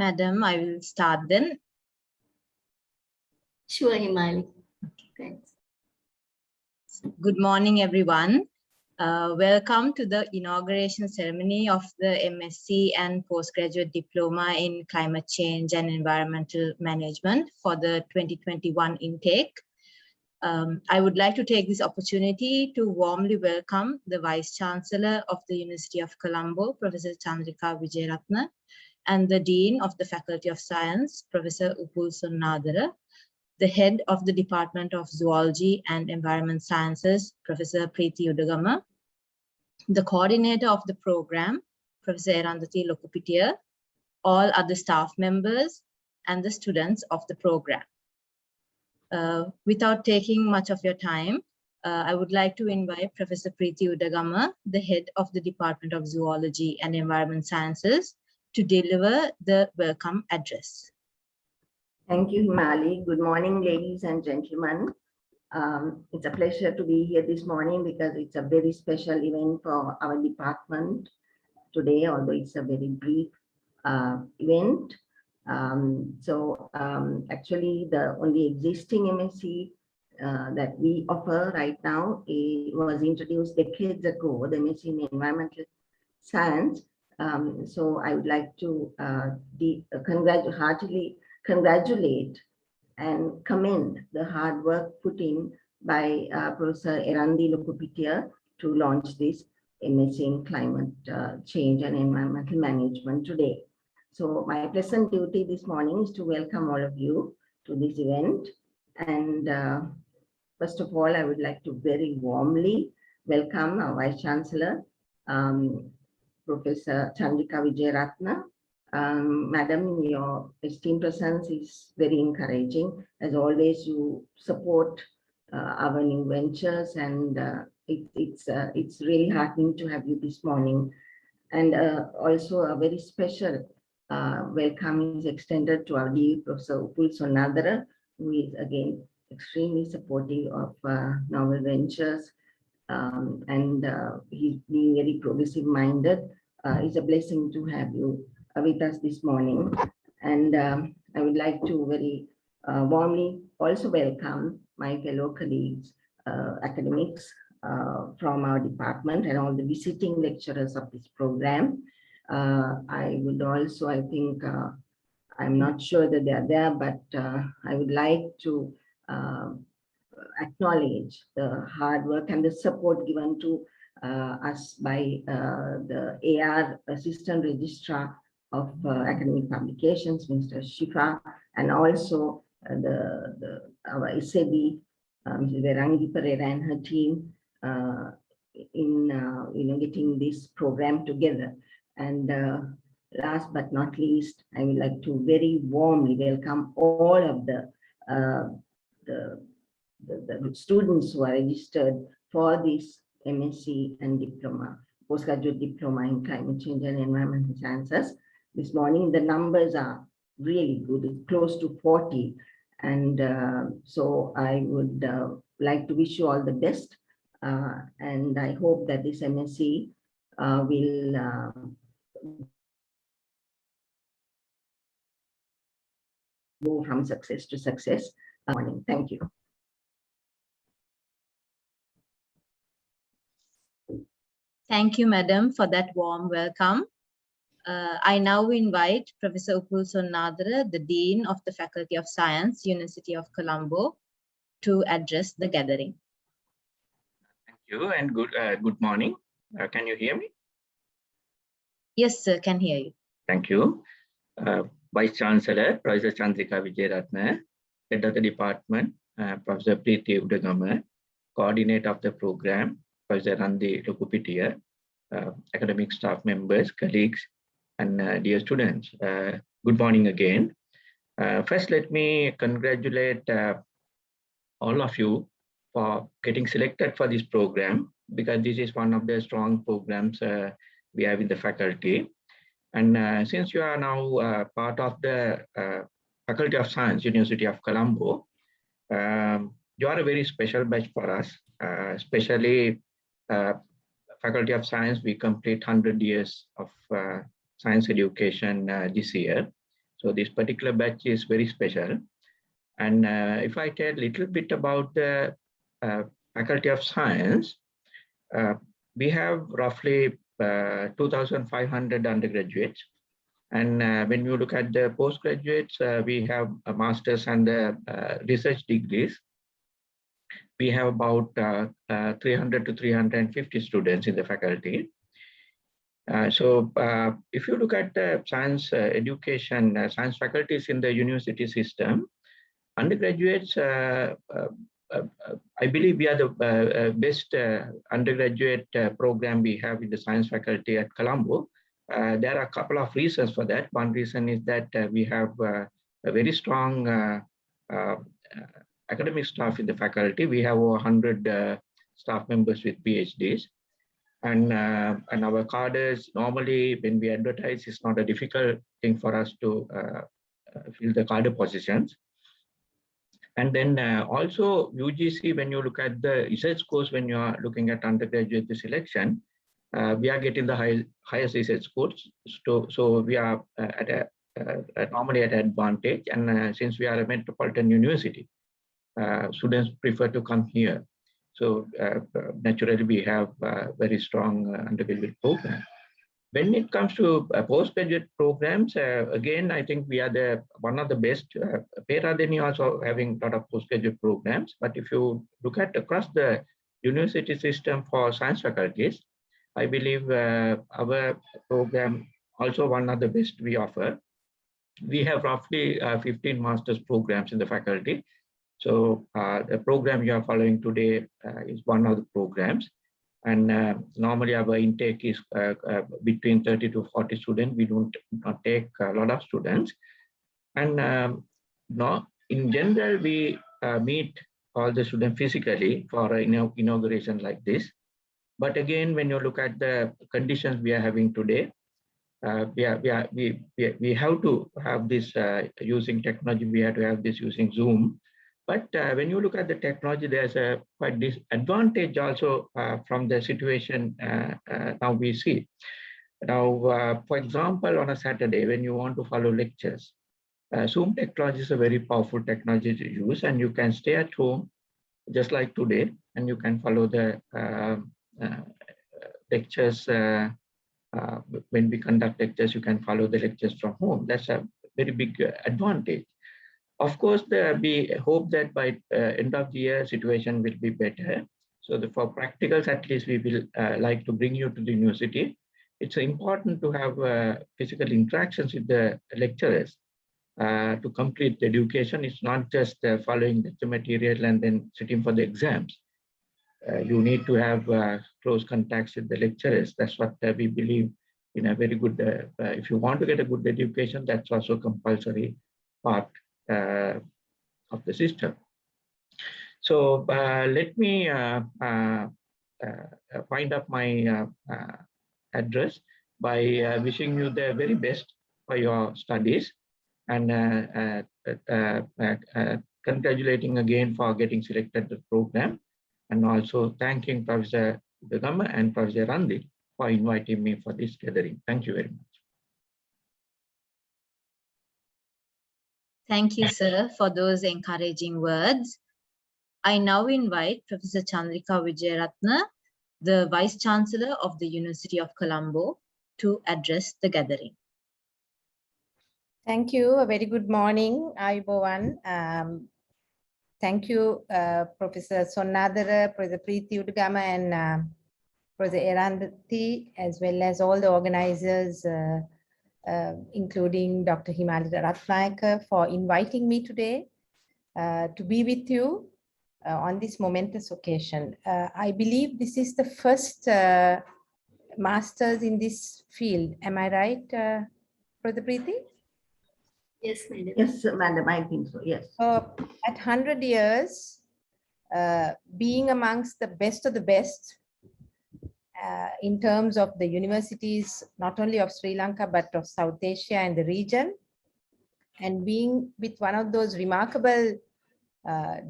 Madam, I will start then. Sure, Himali. Thanks. Good morning, everyone. Welcome to the inauguration ceremony of the MSc and Postgraduate Diploma in Climate Change and Environmental Management for the 2021 intake. I would like to take this opportunity to warmly welcome the Vice Chancellor of the University of Colombo, Professor Chandrika Wijeratne, and the Dean of the Faculty of Science, Professor Upul Sonnadara, the Head of the Department of Zoology and Environment Sciences, Professor Preeti Udagama, the Coordinator of the program, Professor Erandathi Lokupitiya, all other staff members, and the students of the program. Without taking much of your time, I would like to invite Professor Preeti Udagama, the Head of the Department of Zoology and Environment Sciences, to deliver the welcome address. Thank you, Himali. Good morning, ladies and gentlemen. It's a pleasure to be here this morning because it's a very special event for our department today, although it's a very brief event. Actually, the only existing MSc that we offer right now was introduced decades ago, the MSc in Environmental Science. So I would like to heartily congratulate and commend the hard work put in by Professor Erandathi Lokupitiya to launch this MSc in Climate Change and Environmental Management today. So my pleasant duty this morning is to welcome all of you to this event. And first of all, I would like to very warmly welcome our Vice Chancellor, Professor Chandrika Wijeratne. Madam, your esteemed presence is very encouraging. As always, you support our new ventures, and it's really heartening to have you this morning. And also a very special welcome is extended to our DE, Professor Upul Sonnadara, who is again extremely supportive of novel ventures, and he's being very progressive minded. It's a blessing to have you with us this morning. And I would like to very warmly also welcome my fellow colleagues, academics from our department, and all the visiting lecturers of this program. I would also, I think, I'm not sure that they are there, but I would like to acknowledge the hard work and the support given to us by the AR Assistant Registrar of Academic Publications, Mr. Shifa, and also our SAB, Mrs. Verangi Pereira and her team in getting this program together. And last but not least, I would like to very warmly welcome all of the students who are registered for this MSc and diploma, postgraduate diploma in climate change and environmental sciences. This morning, the numbers are really good, it's close to 40. And so I would like to wish you all the best. And I hope that this MSc will go from success to success. Thank you. Thank you, Madam, for that warm welcome. I now invite Professor Upul Sonnadara, the Dean of the Faculty of Science, University of Colombo, to address the gathering. Thank you and good morning. Can you hear me? Yes, sir, can hear you. Thank you. Vice Chancellor, Professor Chandrika Wijeratne, Head of the Department, Professor Preeti Udagama, Coordinator of the program, Professor Erandathi Lokupitiya, academic staff members, colleagues, and dear students. Good morning again. First, let me congratulate all of you for getting selected for this program, because this is one of the strong programs we have in the faculty. And since you are now part of the Faculty of Science, University of Colombo, you are a very special batch for us, especially Faculty of Science. We complete 100 years of science education this year. So this particular batch is very special. And if I tell a little bit about the Faculty of Science, we have roughly 2,500 undergraduates. And when you look at the postgraduates, we have a master's and research degrees. We have about 300 to 350 students in the faculty. So if you look at the science education, science faculties in the university system, undergraduates, I believe we are the best undergraduate program we have in the science faculty at Colombo. There are a couple of reasons for that. One reason is that we have a very strong academic staff in the faculty. We have over 100 staff members with PhDs. And our cadres, normally when we advertise, it's not a difficult thing for us to fill the cadre positions. And then also UGC, when you look at the research course, when you are looking at undergraduate selection, we are getting the highest research scores. So we are normally at an advantage. And since we are a metropolitan university, students prefer to come here. So naturally, we have very strong undergraduate program. When it comes to postgraduate programs, again, I think we are one of the best. Peradeniya also having a lot of postgraduate programs. But if you look at across the university system for science faculties, I believe our program also one of the best we offer. We have roughly 15 master's programs in the faculty. So the program you are following today is one of the programs. And normally our intake is between 30 to 40 students. We don't not take a lot of students. And no, in general, we meet all the students physically for an inauguration like this. But again, when you look at the conditions we are having today, we have to have this using technology. We have to have this using Zoom. But when you look at the technology, there's a quite disadvantage also from the situation now we see. Now, for example, on a Saturday, when you want to follow lectures, Zoom technology is a very powerful technology to use, and you can stay at home just like today, and you can follow the lectures. When we conduct lectures, you can follow the lectures from home. That's a very big advantage. Of course, we hope that by end of the year, situation will be better. So for practicals, at least we will like to bring you to the university. It's important to have physical interactions with the lecturers to complete the education. It's not just following the material and then sitting for the exams. You need to have close contacts with the lecturers. That's what we believe in a very good, if you want to get a good education, that's also compulsory part of the system. So let me wind up my address by wishing you the very best for your studies and congratulating again for getting selected the program, and also thanking Professor Udagama and Professor Randi for inviting me for this gathering. Thank you very much. Thank you, sir, for those encouraging words. I now invite Professor Chandrika Wijeyaratne, the Vice Chancellor of the University of Colombo, to address the gathering. Thank you. A very good morning, everyone. Thank you, Professor Sonnadara, Professor Preeti Udagama, and Professor Eranthi, as well as all the organizers, including Dr. Himalita Ratnayaka, for inviting me today to be with you on this momentous occasion. I believe this is the first master's in this field. Am I right, Professor Preeti? Yes, madam. Yes, madam, I think so, yes. At 100 years, being amongst the best of the best in terms of the universities, not only of Sri Lanka, but of South Asia and the region, and being with one of those remarkable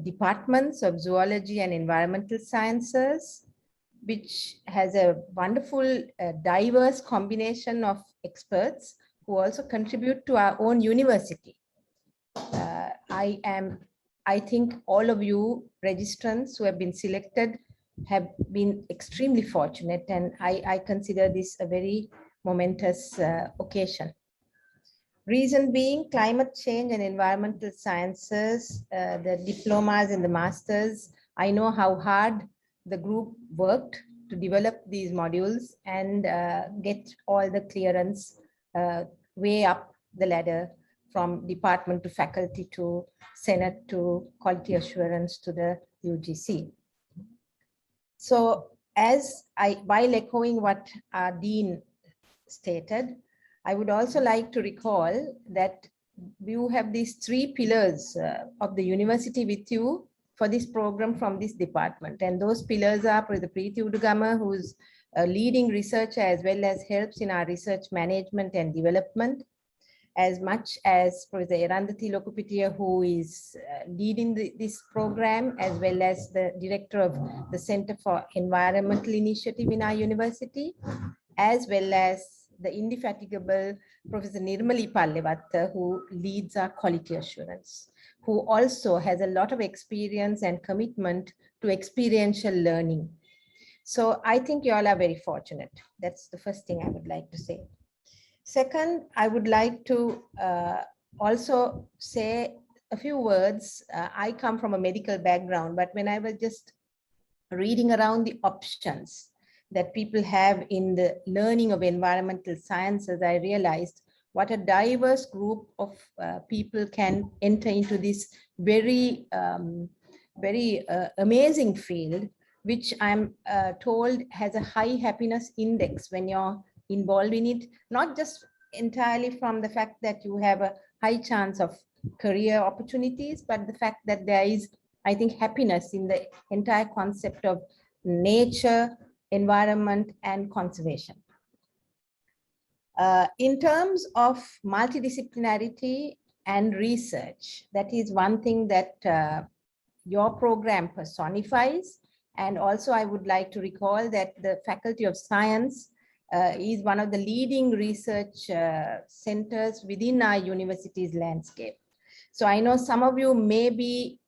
departments of zoology and environmental sciences, which has a wonderful, diverse combination of experts who also contribute to our own university. I think all of you registrants who have been selected have been extremely fortunate, and I consider this a very momentous occasion. Reason being, climate change and environmental sciences, the diplomas and the masters, I know how hard the group worked to develop these modules and get all the clearance way up the ladder from department to faculty to Senate to quality assurance to the UGC. So while echoing what our Dean stated, I would also like to recall that you have these 3 pillars of the university with you for this program from this department. And those pillars are Professor Preeti Udugama, who's a leading researcher as well as helps in our research management and development, as much as Professor Erandati Lokupitiya, who is leading this program, as well as the director of the Center for Environmental Initiative in our university, as well as the indefatigable Professor Nirmali Pallevatta, who leads our quality assurance, who also has a lot of experience and commitment to experiential learning. So I think you all are very fortunate. That's the first thing I would like to say. Second, I would like to also say a few words. I come from a medical background, but when I was just reading around the options that people have in the learning of environmental sciences, I realized what a diverse group of people can enter into this very, very amazing field, which I'm told has a high happiness index when you're involved in it, not just entirely from the fact that you have a high chance of career opportunities, but the fact that there is, I think, happiness in the entire concept of nature, environment, and conservation. In terms of multidisciplinarity and research, that is one thing that your program personifies. And also I would like to recall that the Faculty of Science is one of the leading research centers within our university's landscape. So I know some of you may be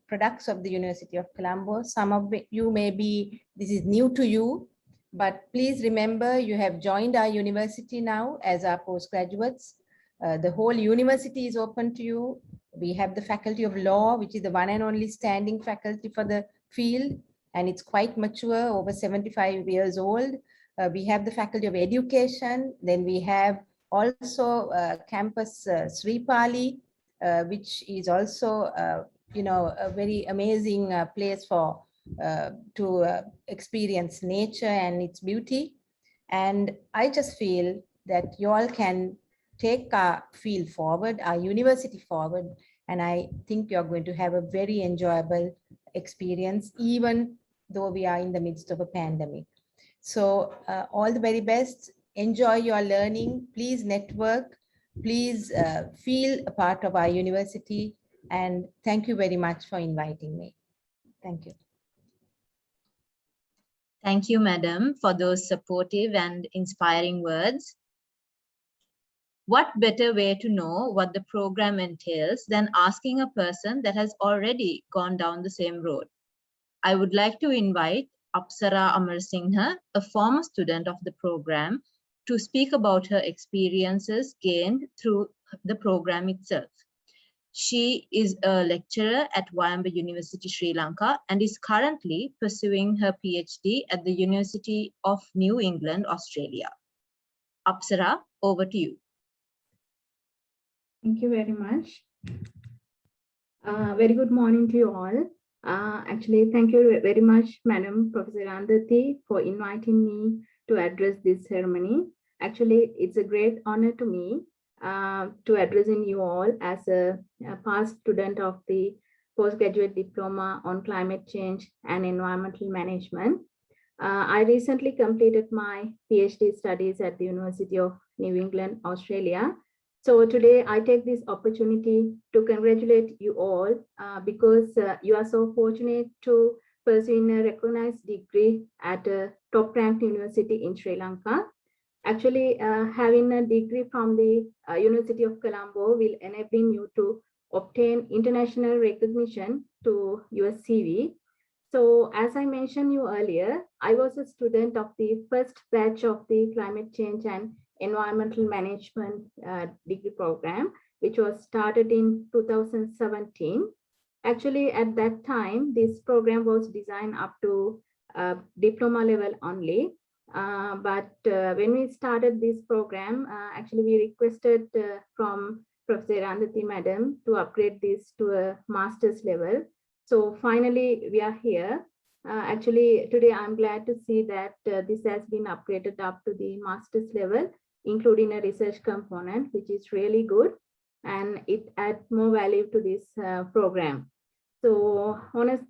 products of the University of Colombo. Some of you may be, this is new to you, but please remember you have joined our university now as our postgraduates. The whole university is open to you. We have the Faculty of Law, which is the one and only standing faculty for the field, and it's quite mature, over 75 years old. We have the Faculty of Education. Then we have also campus Sri Pali, which is also, you know, a very amazing place for to experience nature and its beauty. And I just feel that you all can take our field forward, our university forward, and I think you're going to have a very enjoyable experience, even though we are in the midst of a pandemic. So all the very best. Enjoy your learning. Please network. Please feel a part of our university. And thank you very much for inviting me. Thank you. Thank you, Madam, for those supportive and inspiring words. What better way to know what the program entails than asking a person that has already gone down the same road? I would like to invite Apsara Amarsinghe, a former student of the program, to speak about her experiences gained through the program itself. She is a lecturer at Wayamba University, Sri Lanka, and is currently pursuing her PhD at the University of New England, Australia. Apsara, over to you. Thank you very much. Very good morning to you all. Actually, thank you very much, Madam Professor Erandati, for inviting me to address this ceremony. Actually, it's a great honor to me to addressing you all as a past student of the postgraduate diploma on climate change and environmental management. I recently completed my PhD studies at the University of New England, Australia. So today I take this opportunity to congratulate you all because you are so fortunate to pursue a recognized degree at a top-ranked university in Sri Lanka. Actually, having a degree from the University of Colombo will enable you to obtain international recognition to your CV. So as I mentioned you earlier, I was a student of the first batch of the Climate Change and Environmental Management degree program, which was started in 2017. Actually, at that time, this program was designed up to diploma level only. But when we started this program, actually we requested from Professor Arundhati Madam to upgrade this to a master's level. So finally, we are here. Actually, today I'm glad to see that this has been upgraded up to the master's level, including a research component, which is really good. And it adds more value to this program. So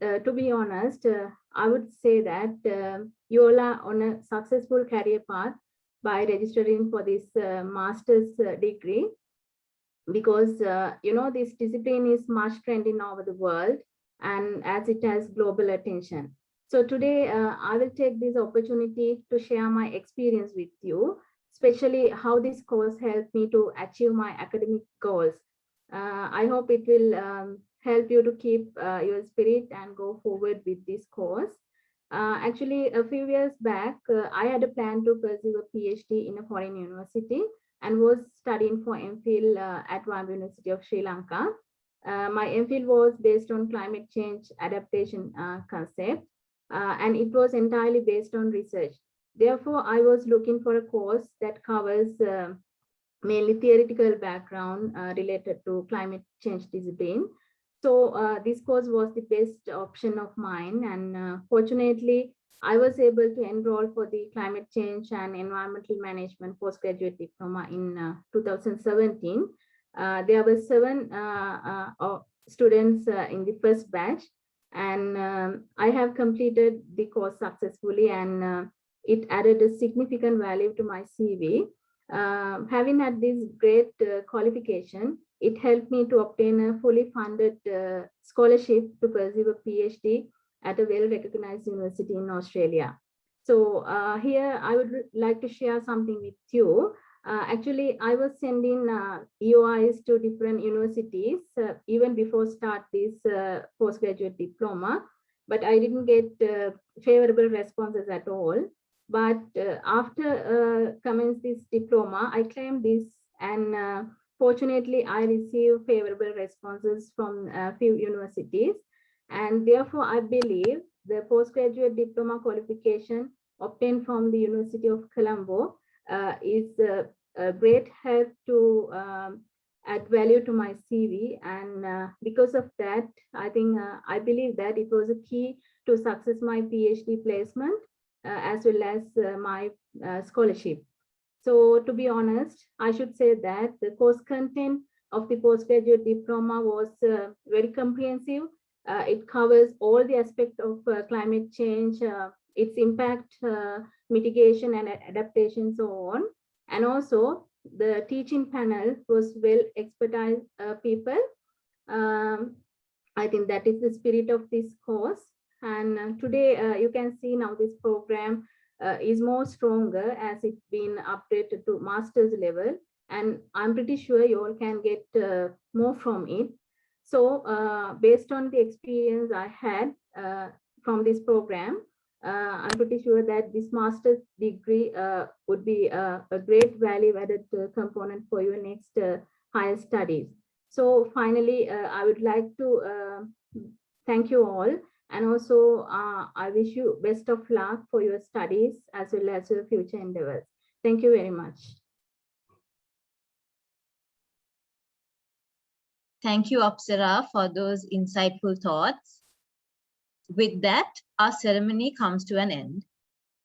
to be honest, I would say that you all are on a successful career path by registering for this master's degree, because this discipline is much trending over the world, and as it has global attention. So today I will take this opportunity to share my experience with you, especially how this course helped me to achieve my academic goals. I hope it will help you to keep your spirit and go forward with this course. Actually, a few years back, I had a plan to pursue a PhD in a foreign university and was studying for MPhil at Wambu University of Sri Lanka. My MPhil was based on climate change adaptation concept, and it was entirely based on research. Therefore, I was looking for a course that covers mainly theoretical background related to climate change discipline. So this course was the best option of mine, and fortunately, I was able to enroll for the Climate Change and Environmental Management Postgraduate Diploma in 2017. There were 7 students in the first batch, and I have completed the course successfully, and it added a significant value to my CV. Having had this great qualification, it helped me to obtain a fully funded scholarship to pursue a PhD at a well-recognized university in Australia. So here I would like to share something with you. Actually, I was sending EOIs to different universities even before start this postgraduate diploma, but I didn't get favorable responses at all. But after commence this diploma, I claimed this, and fortunately, I received favorable responses from a few universities. And therefore, I believe the postgraduate diploma qualification obtained from the University of Colombo is a great help to add value to my CV. And because of that, I think I believe that it was a key to success my PhD placement as well as my scholarship. So to be honest, I should say that the course content of the postgraduate diploma was very comprehensive. It covers all the aspects of climate change, its impact, mitigation and adaptation, so on. And also the teaching panel was well expertise people. I think that is the spirit of this course. And today you can see now this program is more stronger as it's been updated to master's level, and I'm pretty sure you all can get more from it. So based on the experience I had from this program, I'm pretty sure that this master's degree would be a great value added component for your next higher studies. So finally, I would like to thank you all. And also, I wish you best of luck for your studies as well as your future endeavors. Thank you very much. Thank you, Apsara, for those insightful thoughts. With that, our ceremony comes to an end.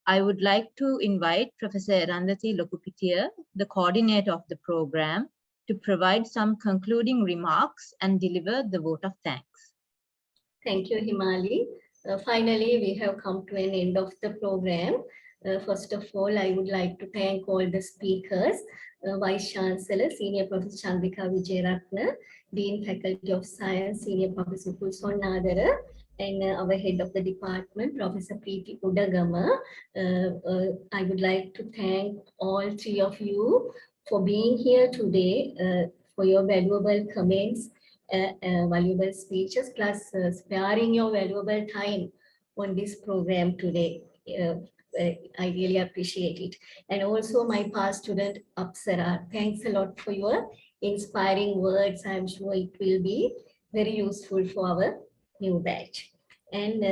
I would like to invite Professor Arundhati Lokupitiya, the coordinator of the program, to provide some concluding remarks and deliver the vote of thanks. Thank you, Himali. Finally, we have come to an end of the program. First of all, I would like to thank all the speakers, Vice Chancellor, Senior Professor Chandrika Wijeratne, Dean Faculty of Science, Senior Professor Pulson Nadara, and our head of the department, Professor Preeti Udagama. I would like to thank all three of you for being here today, for your valuable comments, valuable speeches, plus sparing your valuable time on this program today. I really appreciate it. And also my past student, Apsara, thanks a lot for your inspiring words. I'm sure it will be very useful for our new batch. And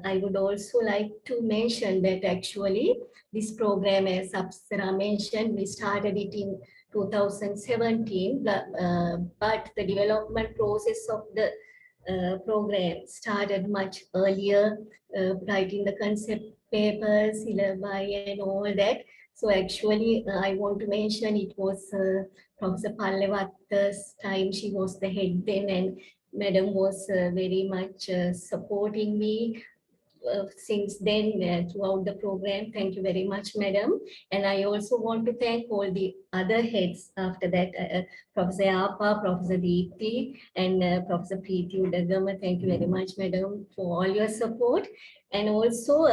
I would also like to mention that actually this program, as Apsara mentioned, we started it in 2017, but the development process of the program started much earlier, writing the concept papers, syllabi and all that. So actually, I want to mention it was Professor Pallavatta's time. She was the head then, and Madam was very much supporting me since then throughout the program. Thank you very much, Madam. And I also want to thank all the other heads after that, Professor Apa, Professor Deepthi, and Professor Preeti Udagama. Thank you very much, Madam, for all your support. And also,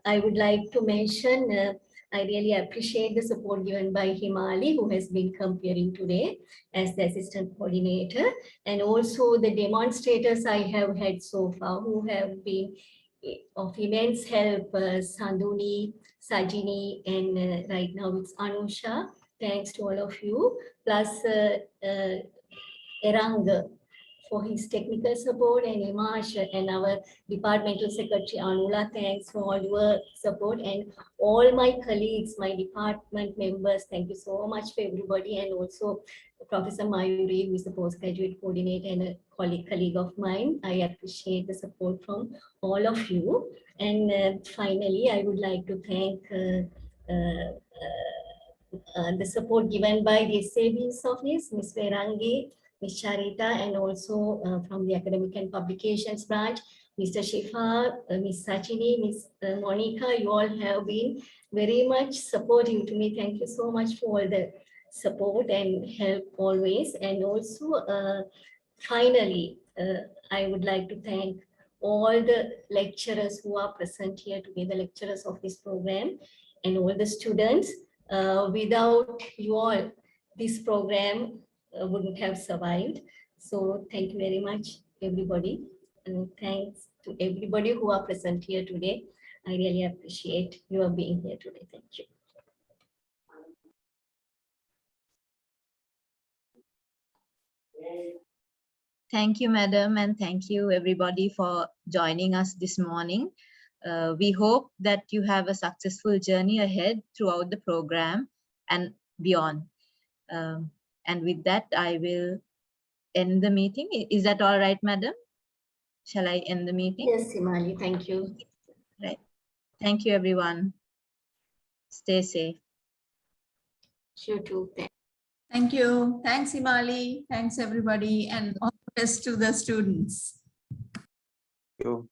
I would like to mention, I really appreciate the support given by Himali, who has been comparing today as the assistant coordinator, and also the demonstrators I have had so far, who have been of immense help, Sanduni, Sajini, and right now it's Anusha. Thanks to all of you, plus Erang for his technical support, and Imash and our departmental secretary Anula. Thanks for all your support, and all my colleagues, my department members. Thank you so much for everybody, and also Professor Mayuri, who is the postgraduate coordinator and a colleague of mine. I appreciate the support from all of you. And finally, I would like to thank the support given by the SAB's office, Ms. Verangi, Ms. Charita, and also from the Academic and Publications branch, Mr. Shifa, Ms. Sachini, Ms. Monica. You all have been very much supportive to me. Thank you so much for all the support and help always. And also, finally, I would like to thank all the lecturers who are present here today, the lecturers of this program, and all the students. Without you all, this program wouldn't have survived. So thank you very much, everybody. And thanks to everybody who are present here today. I really appreciate your being here today. Thank you. Thank you, Madam, and thank you everybody for joining us this morning. We hope that you have a successful journey ahead throughout the program and beyond. And with that, I will end the meeting. Is that all right, Madam? Shall I end the meeting? Yes, Himali, thank you. Right. Thank you, everyone. Stay safe. You too. Thank you. Thanks, Himali. Thanks, everybody. And all the best to the students. Thank you.